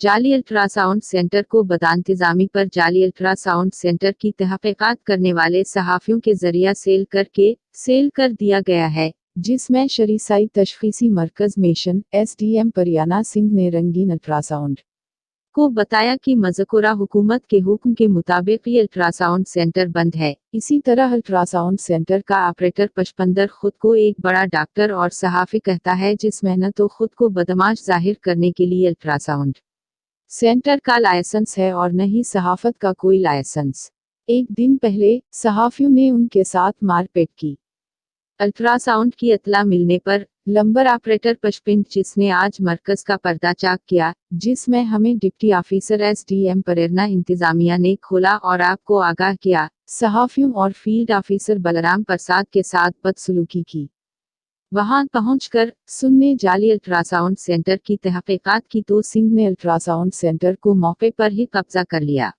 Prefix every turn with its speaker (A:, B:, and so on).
A: जाली ultrasound centre को बदइंतजामी पर जाली अल्ट्रासाउंड सेंटर की तहकीकात करने वाले सहाफ़ियों के जरिया सेल कर दिया गया है, जिसमें शरीसाई तशखीसी मरकज़ मिशन SDM परियाना सिंह ने रंगीन अल्ट्रासाउंड को बताया कि मज़कूरा हुकूमत के हुक्म के मुताबिक ये अल्ट्रासाउंड सेंटर बंद है। इसी तरह अल्ट्रासाउंड सेंटर का ऑपरेटर पशपंदर खुद को एक बड़ा डॉक्टर और सहाफ़ी कहता है, जिस मेहनत तो खुद को बदमाश जाहिर करने के लिए अल्ट्रासाउंड सेंटर का लाइसेंस है और न ही सहाफ़त का कोई लाइसेंस। एक दिन पहले सहाफ़ियों ने उनके साथ मारपीट की। अल्ट्रासाउंड की इत्तला मिलने पर लंबर ऑपरेटर पशपिंद जिसने आज मरकज का पर्दाचाक किया, जिसमें हमें डिप्टी ऑफिसर SDM परेरना इंतजामिया ने खोला और आपको आगाह किया, सहाफ़ियों और फील्ड ऑफिसर बलराम प्रसाद के साथ बदसलूकी की। वहां पहुंचकर सुन्ने जाली अल्ट्रासाउंड सेंटर की तहकीकात की तो सिंह ने अल्ट्रासाउंड सेंटर को मौके पर ही कब्जा कर लिया।